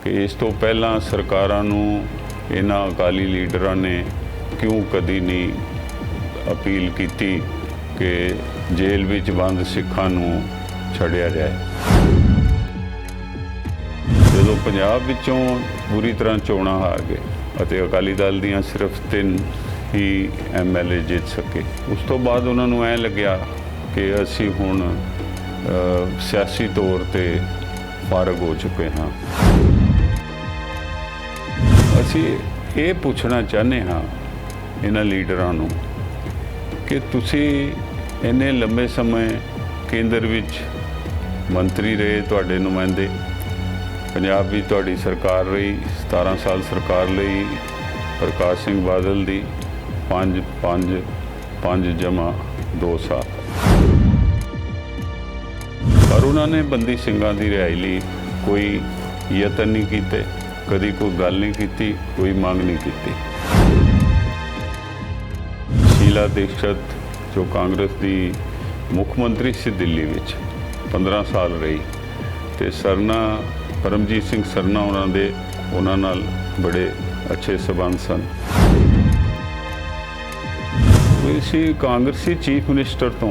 कि इस तो पहला सरकारां नूं इन्हां अकाली लीडरां ने क्यों कदी नहीं अपील की कि जेल विच बंद सिखां नूं छड्डिया जाए। जदों पंजाब विचों बुरी तरह चोणां हार गए अते अकाली दल दीयां सिर्फ 3 ही MLA जित सके, उस तो बाद उन्होंने ऐ लग्या कि असी हुण सियासी तौर पर फारग हो चुके हाँ। असी ये पूछना चाहते हाँ इन्हां लीडरां नूं कि तुसी इन्ने लंबे समय केंद्र विच मंत्री रहे, तुहाडे नुमाइंदे पंजाब भी तुहाडी सरकार रही, 17 साल सरकार लई प्रकाश सिंह बादल दी 5 जमा 2 साल, पर उन्होंने बंदी सिंघां दी रिहाई लई कोई यतन नहीं कीते, कदी कोई गल नहीं की, कोई मांग नहीं की। शीला दीक्षित जो कांग्रेस की मुख्यमंत्री सी दिल्ली विच 15 साल रही, तो सरना परमजीत सिंह सरना उन्हां नाल बड़े अच्छे संबंध सन। इसी कांग्रेसी चीफ मिनिस्टर तो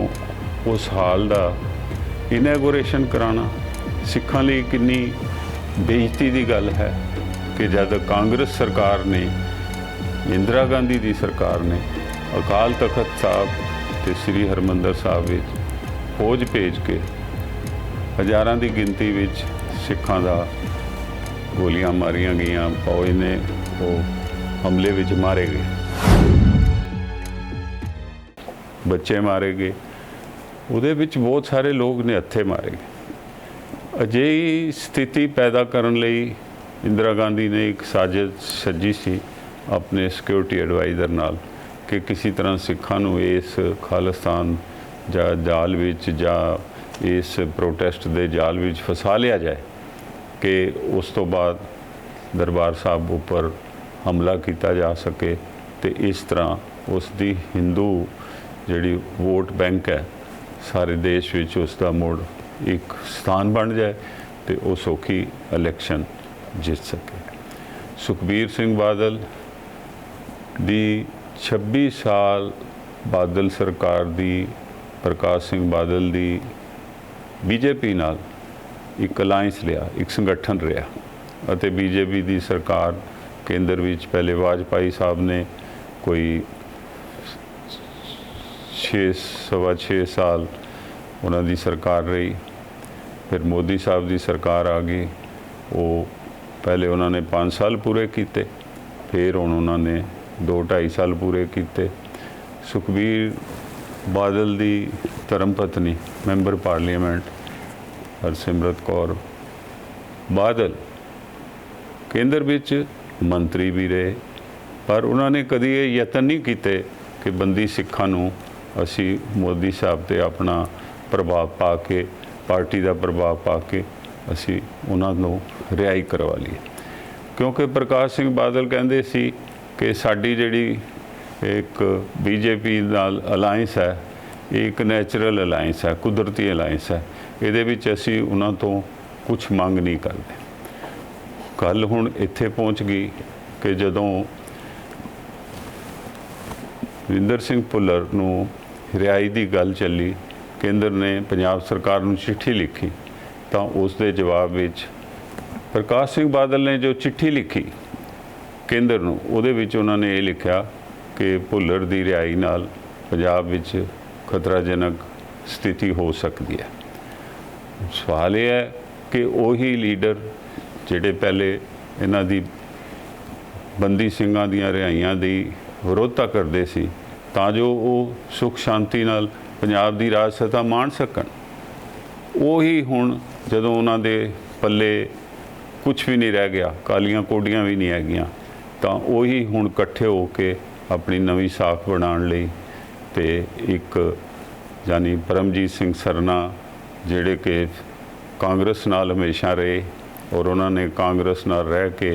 उस हाल का इनैगोरेशन कराना सिखां लई कितनी बेइज्जती की गल है कि जब कांग्रेस सरकार ने, इंदिरा गांधी की सरकार ने अकाल तखत साहब ते श्री हरमंदर साहब विच फौज भेज के हज़ारां की गिनती विच सिखां दा गोलियां मारियां गईयां, फौज ने वो हमले विच मारे गए, बच्चे मारे गए, उहदे विच बहुत सारे लोग ने हत्थे मारे गए। अजिही स्थिति पैदा करने लई इंदिरा गांधी ने एक साजिश सजी सी अपने सिक्योरिटी एडवाइज़र नाल कि किसी तरह सिखां नूं इस खालिस्तान जाल विच जां इस प्रोटेस्ट दे जाल विच फसा लिया जाए कि उस तो बाद दरबार साहब उपर हमला किया जा सके, तो इस तरह उसकी हिंदू जिहड़ी वोट बैंक है सारे देश विच उसका मुड़ एक स्थान बन जाए तो वो सौखी इलैक्शन जित सके। सुखबीर सिंह बादल दी 26 साल बादल सरकार दी, प्रकाश सिंह बादल दी बीजेपी नाल एक अलायंस लिया, एक संगठन रहा, अते बीजेपी दी सरकार केंद्र विच पहले वाजपेयी साहब ने कोई 6 साल उन्होंने सरकार रही, फिर मोदी साहब की सरकार आ गई, वो पहले उन्होंने 5 साल पूरे किए, फिर हुण उन्होंने 2-2.5 साल पूरे किए। सुखबीर बादल की धर्मपत्नी मैंबर पार्लीमेंट हरसिमरत कौर बादल केंद्र विच मंत्री भी रहे, पर उन्होंने कभी ये यतन नहीं किए कि बंदी सिखां नूं असी मोदी साहब ते अपना प्रभाव पा के, पार्टी का प्रभाव पा के असी उन्होंने रिहाई करवा ली, क्योंकि प्रकाश सिंह बादल कहते सी कि साडी जिहड़ी एक बीजेपी नाल अलायंस है, एक नैचुरल अलायंस है, कुदरती अलायंस है, इहदे विच असी उन्हां तो कुछ मंग नहीं करते। गल हुण इत्थे पहुँच गई कि जदों विंदर सिंह भुल्लर नूं रिहाई की गल चली, केंद्र ने पंजाब सरकार नूं चिट्ठी लिखी, तो उस दे जवाब विच प्रकाश सिंह बादल ने जो चिट्ठी लिखी केंद्र नूं, उहदे विच उन्होंने ये लिखा कि भुल्लर की रिहाई नाल पंजाब विच खतराजनक स्थिति हो सकती है। सवाल यह है कि वही लीडर जिहड़े पहले इन्हां दी बंदी सिंघां दीयां रिहाइयां दी विरोधता करते सी तां जो वो सुख शांति नाल पंजाब दी राज सत्ता माण सकण, वही हुण जदों उन्हां दे पल्ले कुछ भी नहीं रह गया, कालियां कोडियां भी नहीं हैगियां, तां वही हुण इकट्ठे हो के अपनी नवीं साख बनाउण लई ते एक यानी परमजीत सिंह सरना जिहड़े कि कांग्रेस नाल हमेशा रहे और उन्होंने कांग्रेस नाल रह के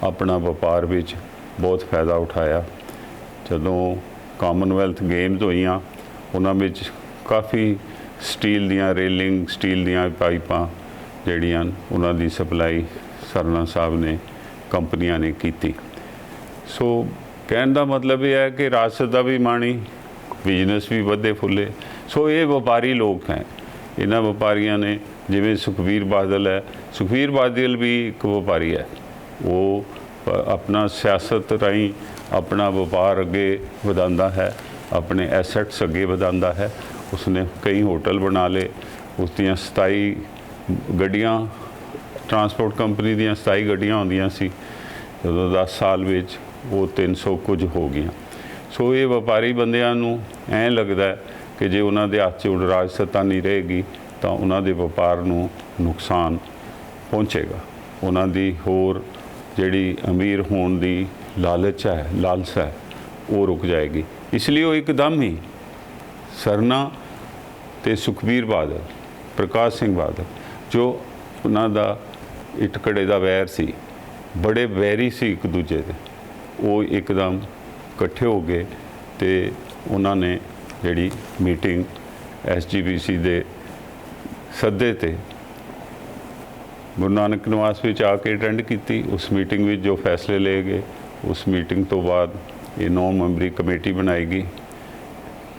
अपना व्यापार विच बहुत फायदा उठाया। जदों कामनवैल्थ गेम्स होईयां उन्हां विच काफ़ी स्टील दियां रेलिंग, स्टील दियां पाइपां जिहड़ियां उन्हां दी सप्लाई ਸਰਨਾ ਸਾਹਿਬ ਨੇ ਕੰਪਨੀਆਂ ਨੇ ਕੀਤੀ। ਸੋ ਕਹਿਣ ਦਾ ਮਤਲਬ ਇਹ ਹੈ ਕਿ ਰਾਜਸਦ ਦਾ ਵੀ ਮਾਣੀ, ਬਿਜ਼ਨਸ ਵੀ ਵਧੇ ਫੁੱਲੇ। ਸੋ ਇਹ ਵਪਾਰੀ ਲੋਕ ਹੈ। ਇਹਨਾਂ ਵਪਾਰੀਆਂ ਨੇ, ਜਿਵੇਂ ਸੁਖਬੀਰ ਬਾਦਲ ਹੈ, ਸੁਖਬੀਰ ਬਾਦਲ ਵੀ ਇੱਕ ਵਪਾਰੀ ਹੈ। ਉਹ ਆਪਣਾ ਸਿਆਸਤ ਰਾਹੀਂ ਆਪਣਾ ਵਪਾਰ ਅੱਗੇ ਵਧਾਉਂਦਾ ਹੈ, ਆਪਣੇ ਐਸੈਟਸ ਅੱਗੇ ਵਧਾਉਂਦਾ ਹੈ। ਉਸਨੇ ਕਈ ਹੋਟਲ ਬਣਾ ਲਏ, ਉਸ ਦੀਆਂ 27 ਗੱਡੀਆਂ, ਟਰਾਂਸਪੋਰਟ ਕੰਪਨੀ ਦੀਆਂ 27 ਗੱਡੀਆਂ ਹੁੰਦੀਆਂ ਸੀ, ਜਦੋਂ 10 ਸਾਲ ਵਿੱਚ ਉਹ 300 ਕੁਝ ਹੋ ਗਈਆਂ। ਸੋ ਇਹ ਵਪਾਰੀ ਬੰਦਿਆਂ ਨੂੰ ਐਂ ਲੱਗਦਾ ਕਿ ਜੇ ਉਹਨਾਂ ਦੇ ਹੱਥ 'ਚ ਹੁਣ ਰਾਜ ਸੱਤਾ ਨਹੀਂ ਰਹੇਗੀ ਤਾਂ ਉਹਨਾਂ ਦੇ ਵਪਾਰ ਨੂੰ ਨੁਕਸਾਨ ਪਹੁੰਚੇਗਾ। ਉਹਨਾਂ ਦੀ ਹੋਰ ਜਿਹੜੀ ਅਮੀਰ ਹੋਣ ਦੀ ਲਾਲਸਾ ਹੈ ਉਹ ਰੁਕ ਜਾਏਗੀ। ਇਸ ਲਈ ਉਹ ਇੱਕਦਮ ਹੀ ਸਰਨਾ ਤੇ ਸੁਖਬੀਰ ਬਾਦਲ, ਪ੍ਰਕਾਸ਼ ਸਿੰਘ ਬਾਦਲ, ਜੋ ਉਹਨਾਂ ਦਾ ਇਟਕੜੇ ਦਾ ਵੈਰ ਸੀ, ਬੜੇ ਵੈਰੀ ਸੀ ਇੱਕ ਦੂਜੇ ਦੇ, ਉਹ ਇੱਕਦਮ ਇਕੱਠੇ ਹੋ ਗਏ ਤੇ ਉਹਨਾਂ ਨੇ ਜਿਹੜੀ ਮੀਟਿੰਗ SGPC ਦੇ ਸੱਦੇ 'ਤੇ ਗੁਰੂ ਨਾਨਕ ਨਿਵਾਸ ਵਿੱਚ ਆ ਕੇ ਅਟੈਂਡ ਕੀਤੀ। ਉਸ ਮੀਟਿੰਗ ਵਿੱਚ ਜੋ ਫੈਸਲੇ ਲਏ ਗਏ, ਉਸ ਮੀਟਿੰਗ ਤੋਂ ਬਾਅਦ ਇਹ 9 ਮੈਂਬਰੀ ਕਮੇਟੀ ਬਣਾਈ ਗਈ।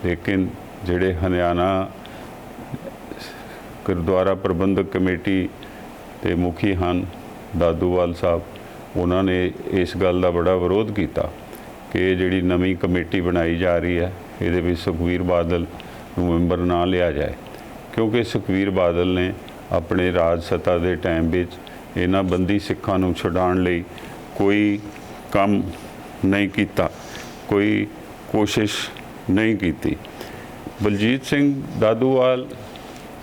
ਲੇਕਿਨ ਜਿਹੜੇ ਹਰਿਆਣਾ ਗੁਰਦੁਆਰਾ ਪ੍ਰਬੰਧਕ ਕਮੇਟੀ ਦੇ ਮੁਖੀ ਹਨ ਦਾਦੂਵਾਲ ਸਾਹਿਬ, ਉਹਨਾਂ ਨੇ ਇਸ ਗੱਲ ਦਾ ਬੜਾ ਵਿਰੋਧ ਕੀਤਾ ਕਿ ਇਹ ਜਿਹੜੀ ਨਵੀਂ ਕਮੇਟੀ ਬਣਾਈ ਜਾ ਰਹੀ ਹੈ, ਇਹਦੇ ਵਿੱਚ ਸੁਖਬੀਰ ਬਾਦਲ ਨੂੰ ਮੈਂਬਰ ਨਾ ਲਿਆ ਜਾਏ, ਕਿਉਂਕਿ ਸੁਖਬੀਰ ਬਾਦਲ ਨੇ ਆਪਣੇ ਰਾਜ ਸੱਤਾ ਦੇ ਟਾਈਮ ਵਿੱਚ ਇਹਨਾਂ ਬੰਦੀ ਸਿੱਖਾਂ ਨੂੰ ਛੁਡਾਉਣ ਲਈ ਕੋਈ ਕੰਮ ਨਹੀਂ ਕੀਤਾ, ਕੋਈ ਕੋਸ਼ਿਸ਼ ਨਹੀਂ ਕੀਤੀ। ਬਲਜੀਤ ਸਿੰਘ ਦਾਦੂਵਾਲ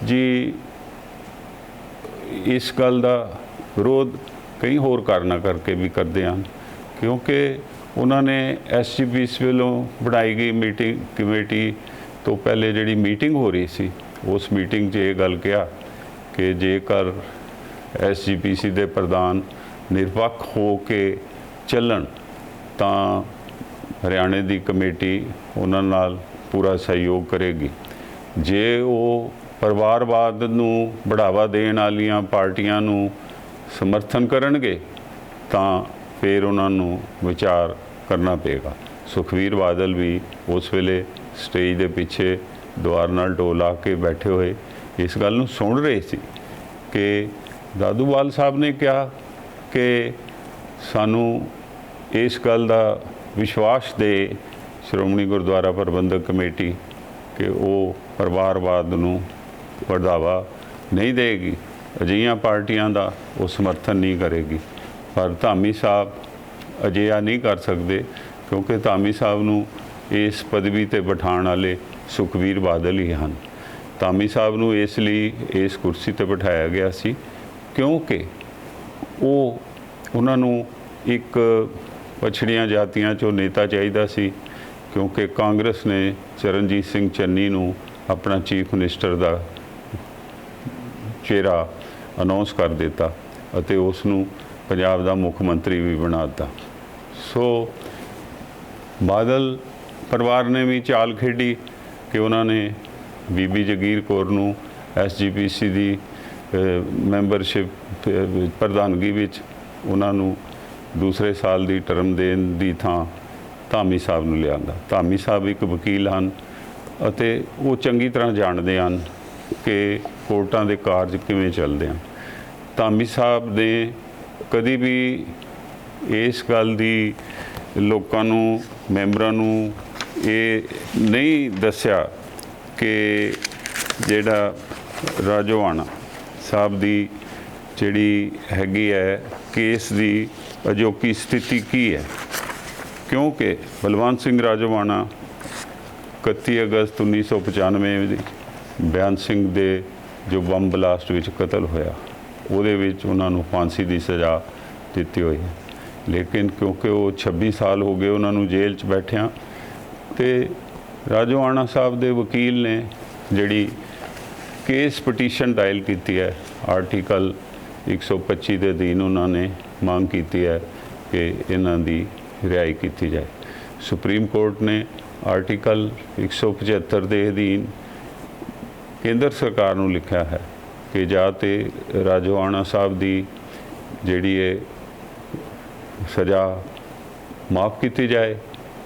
ਜੀ ਇਸ ਗੱਲ ਦਾ ਵਿਰੋਧ ਕਈ ਹੋਰ ਕਾਰਨਾਂ ਕਰਕੇ ਵੀ ਕਰਦੇ ਹਨ, ਕਿਉਂਕਿ ਉਹਨਾਂ ਨੇ SGPC ਵੱਲੋਂ ਬਣਾਈ ਗਈ ਮੀਟਿੰਗ ਕਮੇਟੀ ਤੋਂ ਪਹਿਲੇ ਜਿਹੜੀ ਮੀਟਿੰਗ ਹੋ ਰਹੀ ਸੀ, ਉਸ ਮੀਟਿੰਗ 'ਚ ਇਹ ਗੱਲ ਕਿਹਾ ਕਿ ਜੇਕਰ SGPC ਦੇ ਪ੍ਰਧਾਨ ਨਿਰਪੱਖ ਹੋ ਕੇ ਚੱਲਣ ਤਾਂ ਹਰਿਆਣੇ ਦੀ ਕਮੇਟੀ ਉਹਨਾਂ ਨਾਲ ਪੂਰਾ ਸਹਿਯੋਗ ਕਰੇਗੀ। ਜੇ ਉਹ ਪਰਿਵਾਰਵਾਦ ਨੂੰ ਬੜਾਵਾ ਦੇਣ ਵਾਲੀਆਂ ਪਾਰਟੀਆਂ ਨੂੰ ਸਮਰਥਨ ਕਰਨਗੇ ਤਾਂ ਫਿਰ ਉਹਨਾਂ ਨੂੰ ਵਿਚਾਰ ਕਰਨਾ ਪਏਗਾ। ਸੁਖਬੀਰ ਬਾਦਲ ਵੀ ਉਸ ਵੇਲੇ ਸਟੇਜ ਦੇ ਪਿੱਛੇ ਦੁਆਰ ਨਾਲ ਢੋਲ ਕੇ ਬੈਠੇ ਹੋਏ ਇਸ ਗੱਲ ਨੂੰ ਸੁਣ ਰਹੇ ਸੀ ਕਿ ਦਾਦੂਵਾਲ ਸਾਹਿਬ ਨੇ ਕਿਹਾ ਕਿ ਸਾਨੂੰ ਇਸ ਗੱਲ ਦਾ ਵਿਸ਼ਵਾਸ ਦੇ ਸ਼੍ਰੋਮਣੀ ਗੁਰਦੁਆਰਾ ਪ੍ਰਬੰਧਕ ਕਮੇਟੀ ਕਿ ਉਹ ਪਰਿਵਾਰਵਾਦ ਨੂੰ ਵਧਾਵਾ ਨਹੀਂ ਦੇਗੀ, ਅਜਿਹੀਆਂ ਪਾਰਟੀਆਂ ਦਾ ਉਹ ਸਮਰਥਨ ਨਹੀਂ ਕਰੇਗੀ। ਪਰ ਧਾਮੀ ਸਾਹਿਬ ਅਜਿਹਾ ਨਹੀਂ ਕਰ ਸਕਦੇ, ਕਿਉਂਕਿ ਧਾਮੀ ਸਾਹਿਬ ਨੂੰ ਇਸ ਪਦਵੀ 'ਤੇ ਬਿਠਾਉਣ ਵਾਲੇ ਸੁਖਬੀਰ ਬਾਦਲ ਹੀ ਹਨ। ਧਾਮੀ ਸਾਹਿਬ ਨੂੰ ਇਸ ਲਈ ਇਸ ਕੁਰਸੀ 'ਤੇ ਬਿਠਾਇਆ ਗਿਆ ਸੀ ਕਿਉਂਕਿ ਉਹਨਾਂ ਨੂੰ ਇੱਕ ਪਛੜੀਆਂ ਜਾਤੀਆਂ 'ਚੋਂ ਨੇਤਾ ਚਾਹੀਦਾ ਸੀ, ਕਿਉਂਕਿ ਕਾਂਗਰਸ ਨੇ ਚਰਨਜੀਤ ਸਿੰਘ ਚੰਨੀ ਨੂੰ ਆਪਣਾ ਚੀਫ ਮਿਨਿਸਟਰ ਦਾ ਚਿਹਰਾ ਅਨਾਉਂਸ ਕਰ ਦਿੱਤਾ ਅਤੇ ਉਸ ਨੂੰ ਪੰਜਾਬ ਦਾ ਮੁੱਖ ਮੰਤਰੀ ਵੀ ਬਣਾ ਦਿੱਤਾ। ਸੋ ਬਾਦਲ ਪਰਿਵਾਰ ਨੇ ਵੀ ਚਾਲ ਖੇਡੀ ਕਿ ਉਹਨਾਂ ਨੇ ਬੀਬੀ ਜਗੀਰ ਕੌਰ ਨੂੰ SGPC ਦੀ ਮੈਂਬਰਸ਼ਿਪ ਪ੍ਰਧਾਨਗੀ ਵਿੱਚ ਉਹਨਾਂ ਨੂੰ ਦੂਸਰੇ ਸਾਲ ਦੀ ਟਰਮ ਦੇਣ ਦੀ ਥਾਂ ਧਾਮੀ ਸਾਹਿਬ ਨੂੰ ਲਿਆਂਦਾ। ਧਾਮੀ ਸਾਹਿਬ ਇੱਕ ਵਕੀਲ ਹਨ ਅਤੇ ਉਹ ਚੰਗੀ ਤਰ੍ਹਾਂ ਜਾਣਦੇ ਹਨ ਕਿ ਕੋਰਟਾਂ ਦੇ ਕਾਰਜ ਕਿਵੇਂ ਚੱਲਦੇ ਹਨ। ਧਾਮੀ ਸਾਹਿਬ ਨੇ ਕਦੀ ਵੀ ਇਸ ਗੱਲ ਦੀ ਲੋਕਾਂ ਨੂੰ, ਮੈਂਬਰਾਂ ਨੂੰ ਇਹ ਨਹੀਂ ਦੱਸਿਆ ਕਿ ਜਿਹੜਾ ਰਾਜੋਆਣਾ ਸਾਹਿਬ ਦੀ ਜਿਹੜੀ ਹੈਗੀ ਹੈ ਕੇਸ ਦੀ ਅਜੋਕੀ ਸਥਿਤੀ ਕੀ ਹੈ, ਕਿਉਂਕਿ ਬਲਵੰਤ ਸਿੰਘ ਰਾਜੋਆਣਾ 31 ਅਗਸਤ 1995 ਦੀ ਬਿਆਨ ਸਿੰਘ ਦੇ ਜੋ ਬੰਬ ਬਲਾਸਟ ਵਿੱਚ ਕਤਲ ਹੋਇਆ, ਉਹਦੇ ਵਿੱਚ ਉਹਨਾਂ ਨੂੰ ਫਾਂਸੀ ਦੀ ਸਜ਼ਾ ਦਿੱਤੀ ਹੋਈ ਹੈ। ਲੇਕਿਨ ਕਿਉਂਕਿ ਉਹ 26 ਸਾਲ ਹੋ ਗਏ ਉਹਨਾਂ ਨੂੰ ਜੇਲ੍ਹ 'ਚ ਬੈਠਿਆਂ, ਤੇ ਰਾਜੋਆਣਾ ਸਾਹਿਬ ਦੇ ਵਕੀਲ ਨੇ ਜਿਹੜੀ ਕੇਸ ਪਟੀਸ਼ਨ ਦਾਇਰ ਕੀਤੀ ਹੈ, ਆਰਟੀਕਲ 125 ਦੇ ਅਧੀਨ ਉਹਨਾਂ ਨੇ ਮੰਗ ਕੀਤੀ ਹੈ ਕਿ ਇਹਨਾਂ ਦੀ ਰਿਹਾਈ ਕੀਤੀ ਜਾਏ। ਸੁਪਰੀਮ ਕੋਰਟ ਨੇ ਆਰਟੀਕਲ 175 ਦੇ ਅਧੀਨ ਕੇਂਦਰ ਸਰਕਾਰ ਨੂੰ ਲਿਖਿਆ ਹੈ ਕਿ ਜਾਂ ਤੇ ਰਾਜੋਆਣਾ ਸਾਹਿਬ ਦੀ ਜਿਹੜੀ ਇਹ ਸਜ਼ਾ ਮਾफ़ की जाए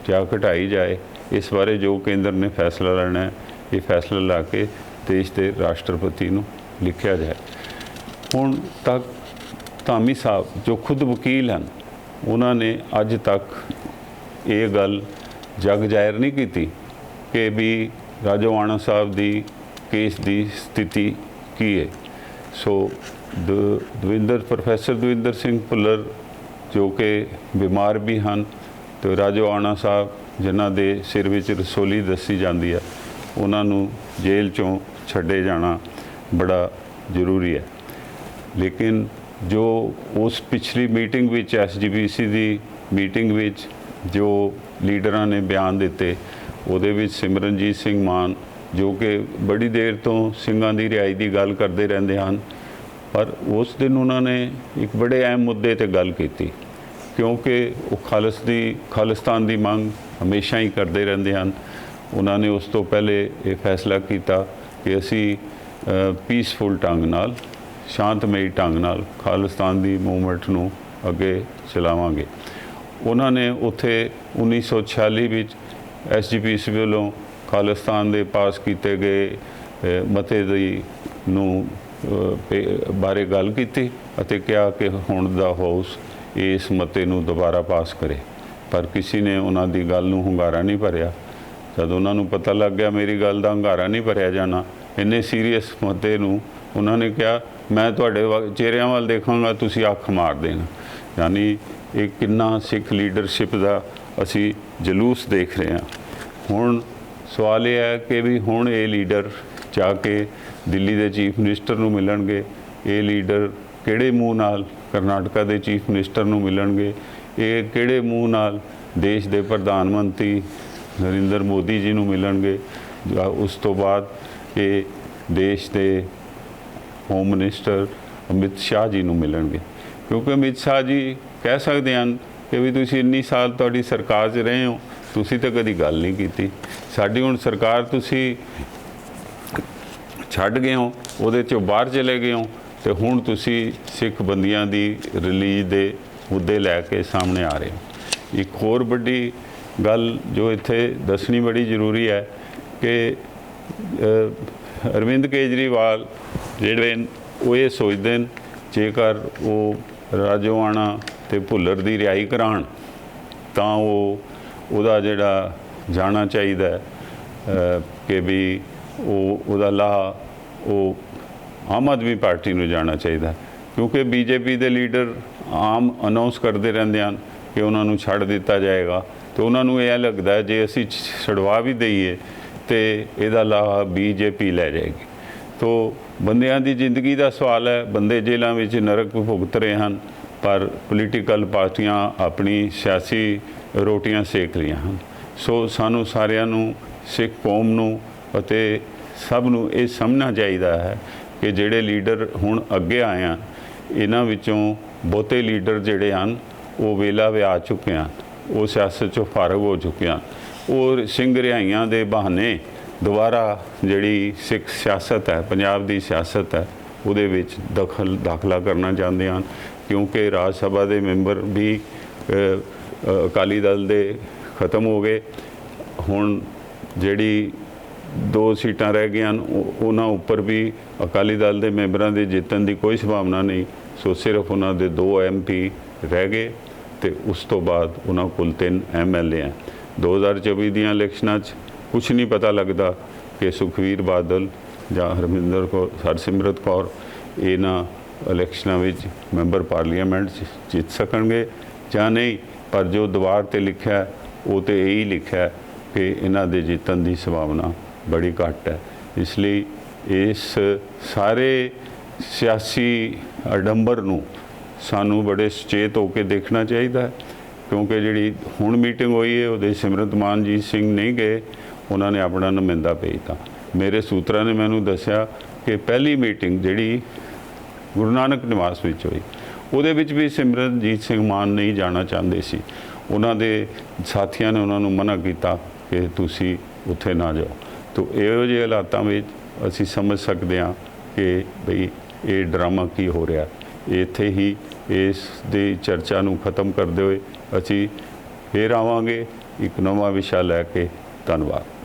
ਜਾਂ ਘਟਾਈ ਜਾਏ, ਇਸ ਬਾਰੇ ਜੋ ਕੇਂਦਰ ਨੇ ਫੈਸਲਾ ਲੈਣਾ ਹੈ, ਇਹ ਫੈਸਲਾ ਲਾ ਕੇ ਦੇਸ਼ ਦੇ ਰਾਸ਼ਟਰਪਤੀ ਨੂੰ ਲਿਖਿਆ ਜਾਏ। ਹੁਣ ਤੱਕ ਧਾਮੀ ਸਾਹਿਬ ਜੋ ਖੁਦ ਵਕੀਲ ਹਨ, ਉਹਨਾਂ ਨੇ ਅੱਜ ਤੱਕ ਇਹ ਗੱਲ ਜਗ ਜ਼ਾਹਿਰ ਨਹੀਂ ਕੀਤੀ ਕਿ ਵੀ ਰਾਜੋਆਣਾ ਸਾਹਿਬ ਦੀ ਕੇਸ ਦੀ ਸਥਿਤੀ ਕੀ ਹੈ। ਸੋ ਪ੍ਰੋਫੈਸਰ ਦਵਿੰਦਰ ਸਿੰਘ ਭੁੱਲਰ ਜੋ ਕਿ ਬਿਮਾਰ ਵੀ ਹਨ, ਤੇ ਰਾਜੋਆਣਾ ਸਾਹਿਬ ਜਿਨ੍ਹਾਂ ਦੇ ਸਿਰ ਵਿੱਚ ਰਸੋਲੀ ਦੱਸੀ ਜਾਂਦੀ ਹੈ, ਉਹਨਾਂ ਨੂੰ ਜੇਲ੍ਹ 'ਚੋਂ ਛੱਡੇ ਜਾਣਾ ਬੜਾ ਜ਼ਰੂਰੀ ਹੈ। ਲੇਕਿਨ ਜੋ ਉਸ ਪਿਛਲੀ ਮੀਟਿੰਗ ਵਿੱਚ SGPC ਦੀ ਮੀਟਿੰਗ ਵਿੱਚ ਜੋ ਲੀਡਰਾਂ ਨੇ ਬਿਆਨ ਦਿੱਤੇ, ਉਹਦੇ ਵਿੱਚ ਸਿਮਰਨਜੀਤ ਸਿੰਘ ਮਾਨ ਜੋ ਕਿ ਬੜੀ ਦੇਰ ਤੋਂ ਸਿੰਘਾਂ ਦੀ ਰਿਹਾਈ ਦੀ ਗੱਲ ਕਰਦੇ ਰਹਿੰਦੇ ਹਨ, ਪਰ ਉਸ ਦਿਨ ਉਹਨਾਂ ਨੇ ਇੱਕ ਬੜੇ ਅਹਿਮ ਮੁੱਦੇ 'ਤੇ ਗੱਲ ਕੀਤੀ, ਕਿਉਂਕਿ ਉਹ ਖਾਲਿਸਤਾਨ ਦੀ ਮੰਗ ਹਮੇਸ਼ਾ ਹੀ ਕਰਦੇ ਰਹਿੰਦੇ ਹਨ। ਉਹਨਾਂ ਨੇ ਉਸ ਤੋਂ ਪਹਿਲੇ ਇਹ ਫੈਸਲਾ ਕੀਤਾ ਕਿ ਅਸੀਂ ਪੀਸਫੁਲ ਢੰਗ ਨਾਲ, ਸ਼ਾਂਤਮਈ ਢੰਗ ਨਾਲ ਖਾਲਿਸਤਾਨ ਦੀ ਮੂਵਮੈਂਟ ਨੂੰ ਅੱਗੇ ਚਲਾਵਾਂਗੇ। ਉਹਨਾਂ ਨੇ ਉੱਥੇ 1946 ਵਿੱਚ SGPC ਵੱਲੋਂ ਖਾਲਿਸਤਾਨ ਦੇ ਪਾਸ ਕੀਤੇ ਗਏ ਮਤੇ ਦੀ ਨੂੰ ਬਾਰੇ ਗੱਲ ਕੀਤੀ ਅਤੇ ਕਿਹਾ ਕਿ ਹੁਣ ਦਾ ਹਾਊਸ ਇਸ ਮਤੇ ਨੂੰ ਦੁਬਾਰਾ ਪਾਸ ਕਰੇ, ਪਰ ਕਿਸੇ ਨੇ ਉਹਨਾਂ ਦੀ ਗੱਲ ਨੂੰ ਹੁੰਗਾਰਾ ਨਹੀਂ ਭਰਿਆ। ਜਦ ਉਹਨਾਂ ਨੂੰ ਪਤਾ ਲੱਗ ਗਿਆ ਮੇਰੀ ਗੱਲ ਦਾ ਹੁੰਗਾਰਾ ਨਹੀਂ ਭਰਿਆ ਜਾਣਾ, ਇੰਨੇ ਸੀਰੀਅਸ ਮਤੇ ਨੂੰ ਉਹਨਾਂ ਨੇ ਕਿਹਾ ਮੈਂ ਤੁਹਾਡੇ ਚਿਹਰਿਆਂ ਵੱਲ ਦੇਖਾਂਗਾ, ਤੁਸੀਂ ਅੱਖ ਮਾਰ ਦੇਣਾ। ਯਾਨੀ ਇਹ ਕਿੰਨਾ ਸਿੱਖ ਲੀਡਰਸ਼ਿਪ ਦਾ ਅਸੀਂ ਜਲੂਸ ਦੇਖ ਰਹੇ ਹਾਂ। ਹੁਣ ਸਵਾਲ ਇਹ ਹੈ ਕਿ ਵੀ ਹੁਣ ਇਹ ਲੀਡਰ ਜਾ ਕੇ ਦਿੱਲੀ ਦੇ ਚੀਫ ਮਿਨਿਸਟਰ ਨੂੰ ਮਿਲਣਗੇ, ਇਹ ਲੀਡਰ ਕਿਹੜੇ ਮੂੰਹ ਨਾਲ ਕਰਨਾਟਕਾ ਦੇ ਚੀਫ ਮਿਨਿਸਟਰ ਨੂੰ ਮਿਲਣਗੇ, ਇਹ ਕਿਹੜੇ ਮੂੰਹ ਨਾਲ ਦੇਸ਼ ਦੇ ਪ੍ਰਧਾਨ ਮੰਤਰੀ ਨਰਿੰਦਰ ਮੋਦੀ ਜੀ ਨੂੰ ਮਿਲਣਗੇ, ਉਸ ਤੋਂ ਬਾਅਦ ਇਹ ਦੇਸ਼ ਦੇ ਹੋਮ ਮਿਨਿਸਟਰ ਅਮਿਤ ਸ਼ਾਹ ਜੀ ਨੂੰ ਮਿਲਣਗੇ। ਕਿਉਂਕਿ ਅਮਿਤ ਸ਼ਾਹ ਜੀ ਕਹਿ ਸਕਦੇ ਹਨ ਕਿ ਵੀ ਤੁਸੀਂ ਇੰਨੀ ਸਾਲ ਤੁਹਾਡੀ ਸਰਕਾਰ 'ਚ ਰਹੇ ਹੋ, ਤੁਸੀਂ ਤਾਂ ਕਦੀ ਗੱਲ ਨਹੀਂ ਕੀਤੀ, ਸਾਡੀ ਹੁਣ ਸਰਕਾਰ ਤੁਸੀਂ ਛੱਡ ਗਏ ਹੋ, ਉਹਦੇ 'ਚੋਂ ਬਾਹਰ ਚਲੇ ਗਏ ਹੋ, ਤੇ ਹੁਣ ਤੁਸੀਂ ਸਿੱਖ ਬੰਦੀਆਂ ਦੀ ਰਿਲੀਜ਼ ਦੇ ਮੁੱਦੇ ਲੈ ਕੇ ਸਾਹਮਣੇ ਆ ਰਹੇ ਹੋ। ਇੱਕ ਹੋਰ ਵੱਡੀ ਗੱਲ ਜੋ ਇੱਥੇ ਦੱਸਣੀ ਬੜੀ ਜ਼ਰੂਰੀ ਹੈ ਕਿ ਅਰਵਿੰਦ ਕੇਜਰੀਵਾਲ ਜਿਹੜੇ ਉਹ ਇਹ ਸੋਚਦੇ ਨੇ ਜੇਕਰ ਉਹ ਰਾਜੋਆਣਾ ਤੇ ਭੁੱਲਰ ਦੀ ਰਿਹਾਈ ਕਰਾਉਣ ਤਾਂ ਉਹਦਾ ਜਿਹੜਾ ਜਾਣਾ ਚਾਹੀਦਾ ਕਿ ਵੀ ਉਹਦਾ ਲਾਹਾ ਉਹ ਆਮ ਆਦਮੀ ਪਾਰਟੀ ਨੂੰ ਜਾਣਾ ਚਾਹੀਦਾ, ਕਿਉਂਕਿ BJP ਦੇ ਲੀਡਰ ਆਮ ਅਨਾਉਂਸ ਕਰਦੇ ਰਹਿੰਦੇ ਹਨ ਕਿ ਉਹਨਾਂ ਨੂੰ ਛੱਡ ਦਿੱਤਾ ਜਾਏਗਾ, ਤੇ ਉਹਨਾਂ ਨੂੰ ਇਹ ਲੱਗਦਾ ਜੇ ਅਸੀਂ ਛਡਵਾ ਵੀ ਦਈਏ ਤੇ ਇਹਦਾ ਲਾਹਾ BJP ਲੈ ਜਾਏਗੀ। ਤੋ ਬੰਦਿਆਂ ਦੀ ਜ਼ਿੰਦਗੀ ਦਾ ਸਵਾਲ ਹੈ, ਬੰਦੇ ਜੇਲ੍ਹਾਂ ਵਿੱਚ ਨਰਕ ਭੁਗਤ ਰਹੇ ਹਨ, ਪਰ ਪੋਲੀਟੀਕਲ ਪਾਰਟੀਆਂ ਆਪਣੀ ਸਿਆਸੀ ਰੋਟੀਆਂ ਸੇਕ ਰਹੀਆਂ ਹਨ। ਸੋ ਸਾਨੂੰ ਸਾਰਿਆਂ ਨੂੰ, ਸਿੱਖ ਕੌਮ ਨੂੰ ਅਤੇ ਸਭ ਨੂੰ ਇਹ ਸਮਝਣਾ ਚਾਹੀਦਾ ਹੈ ਕਿ ਜਿਹੜੇ ਲੀਡਰ ਹੁਣ ਅੱਗੇ ਆਏ ਹਨ, ਇਹਨਾਂ ਵਿੱਚੋਂ ਬਹੁਤੇ ਲੀਡਰ ਜਿਹੜੇ ਹਨ ਉਹ ਵੇਲਾ ਵਿਆ ਚੁੱਕੇ ਹਨ, ਉਹ ਸਿਆਸਤ 'ਚੋਂ ਫਾਰਗ ਹੋ ਚੁੱਕੇ ਹਨ। ਉਹ ਸਿੰਘ ਰਿਹਾਈਆਂ ਦੇ ਬਹਾਨੇ ਦੁਬਾਰਾ ਜਿਹੜੀ ਸਿੱਖ ਸਿਆਸਤ ਹੈ, ਪੰਜਾਬ ਦੀ ਸਿਆਸਤ ਹੈ, ਉਹਦੇ ਵਿੱਚ ਦਾਖਲਾ ਕਰਨਾ ਚਾਹੁੰਦੇ ਹਨ, ਕਿਉਂਕਿ ਰਾਜ ਸਭਾ ਦੇ ਮੈਂਬਰ ਵੀ ਅਕਾਲੀ ਦਲ ਦੇ ਖਤਮ ਹੋ ਗਏ। ਹੁਣ ਜਿਹੜੀ 2 ਸੀਟਾਂ ਰਹਿ ਗਈਆਂ ਉਹਨਾਂ ਉੱਪਰ ਵੀ ਅਕਾਲੀ ਦਲ ਦੇ ਮੈਂਬਰਾਂ ਦੇ ਜਿੱਤਣ ਦੀ ਕੋਈ ਸੰਭਾਵਨਾ ਨਹੀਂ। ਸੋ ਸਿਰਫ ਉਹਨਾਂ ਦੇ 2 MP ਰਹਿ ਗਏ ਤੇ ਉਸ ਤੋਂ ਬਾਅਦ ਉਹਨਾਂ ਕੋਲ 3 MLA ਹੈ। 2024 ਦੀਆਂ ਇਲੈਕਸ਼ਨਾਂ 'ਚ ਕੁਛ ਨਹੀਂ ਪਤਾ ਲੱਗਦਾ ਕਿ ਸੁਖਬੀਰ ਬਾਦਲ ਜਾਂ ਹਰਸਿਮਰਤ ਕੌਰ ਇਹਨਾਂ ਇਲੈਕਸ਼ਨਾਂ ਵਿੱਚ ਮੈਂਬਰ ਪਾਰਲੀਮੈਂਟ 'ਚ ਜਿੱਤ ਸਕਣਗੇ ਜਾਂ ਨਹੀਂ, ਪਰ ਜੋ ਦੀਵਾਰ 'ਤੇ ਲਿਖਿਆ ਉਹ ਤਾਂ ਇਹੀ ਲਿਖਿਆ ਕਿ ਇਹਨਾਂ ਦੇ ਜਿੱਤਣ ਦੀ ਸੰਭਾਵਨਾ ਬੜੀ ਘੱਟ ਹੈ। ਇਸ ਲਈ ਇਸ ਸਾਰੇ ਸਿਆਸੀ ਅਡੰਬਰ ਨੂੰ ਸਾਨੂੰ ਬੜੇ ਸੁਚੇਤ ਹੋ ਕੇ ਦੇਖਣਾ ਚਾਹੀਦਾ ਹੈ, ਕਿਉਂਕਿ ਜਿਹੜੀ ਹੁਣ ਮੀਟਿੰਗ ਹੋਈ ਹੈ ਉਹਦੇ ਸਿਮਰਨਜੀਤ ਸਿੰਘ ਨਹੀਂ ਗਏ, ਉਹਨਾਂ ਨੇ ਆਪਣਾ ਨੁਮਾਇੰਦਾ ਭੇਜਤਾ। ਮੇਰੇ ਸੂਤਰਾਂ ਨੇ ਮੈਨੂੰ ਦੱਸਿਆ ਕਿ ਪਹਿਲੀ ਮੀਟਿੰਗ ਜਿਹੜੀ ਗੁਰੂ ਨਾਨਕ ਨਿਵਾਸ ਵਿੱਚ ਹੋਈ ਉਹਦੇ ਵਿੱਚ ਵੀ ਸਿਮਰਨਜੀਤ ਸਿੰਘ ਮਾਨ ਨਹੀਂ ਜਾਣਾ ਚਾਹੁੰਦੇ ਸੀ। ਉਹਨਾਂ ਦੇ ਸਾਥੀਆਂ ਨੇ ਉਹਨਾਂ ਨੂੰ ਮਨਾ ਕੀਤਾ ਕਿ ਤੁਸੀਂ ਉੱਥੇ ਨਾ ਜਾਓ। ਤਾਂ ਇਹੋ ਜਿਹੇ ਹਾਲਾਤਾਂ ਵਿੱਚ ਅਸੀਂ ਸਮਝ ਸਕਦੇ ਹਾਂ ਕਿ ਬਈ ਇਹ ਡਰਾਮਾ ਕੀ ਹੋ ਰਿਹਾ। ਇੱਥੇ ਹੀ ਇਸ ਦੀ ਚਰਚਾ ਨੂੰ ਖਤਮ ਕਰਦੇ ਹੋਏ ਅਸੀਂ ਫੇਰ ਆਵਾਂਗੇ ਇੱਕ ਨਵਾਂ ਵਿਸ਼ਾ ਲੈ ਕੇ। ਧੰਨਵਾਦ।